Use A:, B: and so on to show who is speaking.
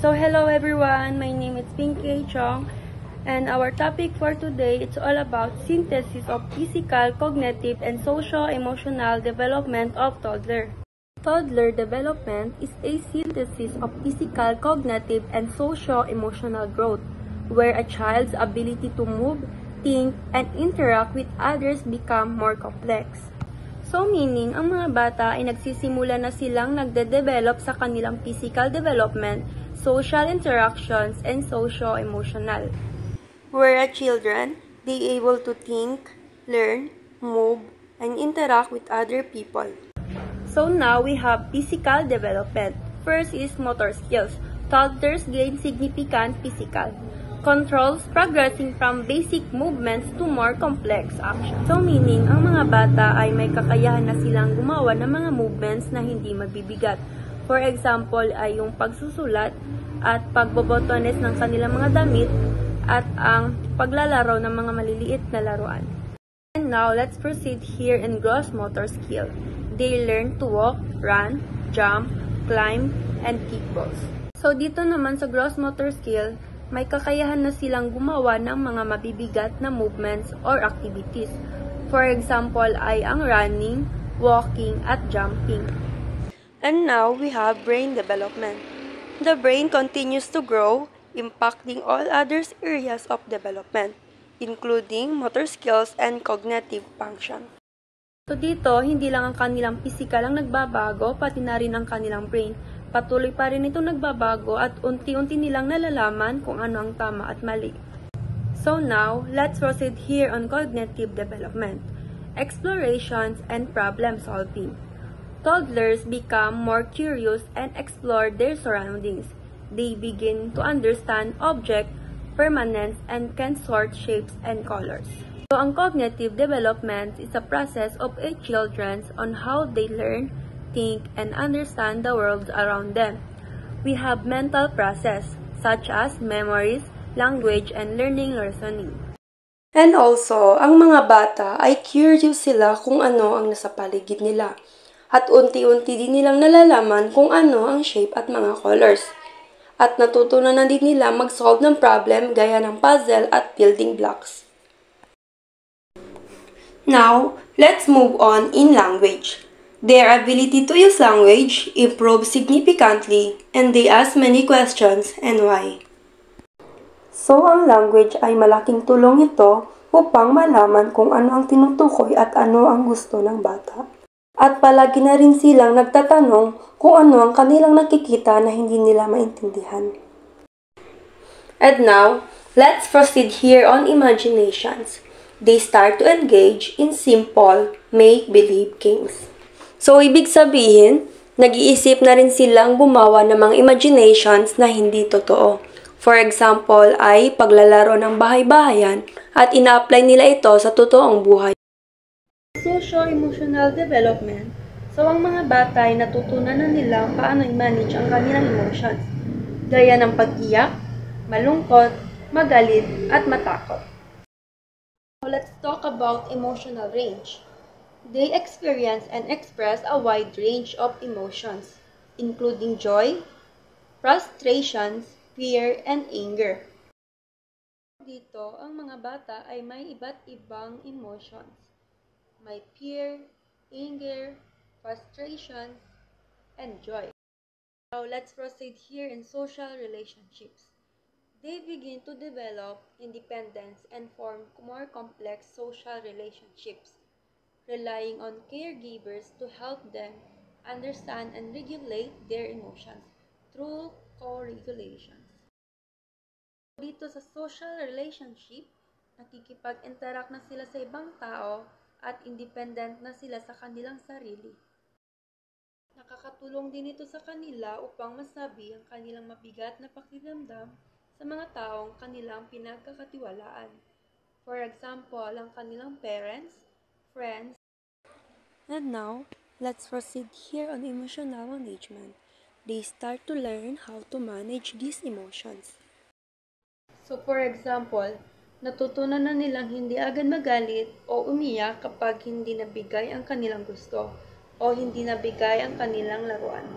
A: So hello everyone, my name is Pinky Chong, and our topic for today is all about synthesis of physical, cognitive, and socio-emotional development of toddler. Toddler development is a synthesis of physical, cognitive, and socio-emotional growth, where a child's ability to move, think, and interact with others become more complex. So meaning, ang mga bata ay nagsisimula na silang nagde-develop sa kanilang physical development, social interactions, and socio-emotional. Where children, they able to think, learn, move, and interact with other people. So now we have physical development. First is motor skills. Toddlers gain significant physical controls, progressing from basic movements to more complex actions. So meaning, ang mga bata ay may kakayahan na silang gumawa ng mga movements na hindi magbibigat. For example, ay yung pagsusulat at pagbobotones ng kanilang mga damit at ang paglalaro ng mga maliliit na laruan. And now, let's proceed here in gross motor skill. They learn to walk, run, jump, climb, and kick balls. So dito naman sa gross motor skill, may kakayahan na silang gumawa ng mga mabibigat na movements or activities. For example ay ang running, walking, at jumping. And now we have brain development. The brain continues to grow, impacting all other areas of development, including motor skills and cognitive function. So dito, hindi lang ang kanilang physical ang nagbabago, pati na rin ang kanilang brain. Patuloy pa rin itong nagbabago at unti-unti nilang nalalaman kung ano ang tama at mali. So now, let's proceed here on cognitive development, explorations, and problem solving. Toddlers become more curious and explore their surroundings. They begin to understand object permanence and can sort shapes and colors. So ang cognitive development is a process of a children on how they learn, think, and understand the world around them. We have mental process, such as memories, language, and learning reasoning. And also, ang mga bata ay curious sila kung ano ang nasa paligid nila. At unti-unti din nilang nalalaman kung ano ang shape at mga colors. At natutunan na din nila mag-solve ng problem gaya ng puzzle at building blocks. Now, let's move on in language. Their ability to use language improves significantly, and they ask many questions and why. So, ang language ay malaking tulong ito upang malaman kung ano ang tinutukoy at ano ang gusto ng bata. At palagi na rin silang nagtatanong kung ano ang kanilang nakikita na hindi nila maintindihan. And now, let's proceed here on imaginations. They start to engage in simple make-believe games. So, ibig sabihin, nag-iisip na rin silang gumawa ng mga imaginations na hindi totoo. For example, ay paglalaro ng bahay-bahayan at ina-apply nila ito sa totoong buhay. Socio-emotional development. So, ang mga bata ay natutunan na nilang paano i-manage ang kanilang emotions, gaya ng pag-iyak, malungkot, magalit, at matakot. So, let's talk about emotional range. They experience and express a wide range of emotions, including joy, frustrations, fear, and anger. Dito, ang mga bata ay may iba't ibang emotions. May fear, anger, frustration, and joy. Now, let's proceed here in social relationships. They begin to develop independence and form more complex social relationships, relying on caregivers to help them understand and regulate their emotions through co-regulations. Dito sa social relationship, nakikipag-interact na sila sa ibang tao at independent na sila sa kanilang sarili. Nakakatulong din ito sa kanila upang masabi ang kanilang mabigat na pakiramdam sa mga taong kanilang pinagkakatiwalaan. For example, ang kanilang parents, friends. And now, let's proceed here on emotional management. They start to learn how to manage these emotions. So for example, natutunan na nilang hindi agad magalit o umiyak kapag hindi nabigay ang kanilang gusto o hindi nabigay ang kanilang laruan.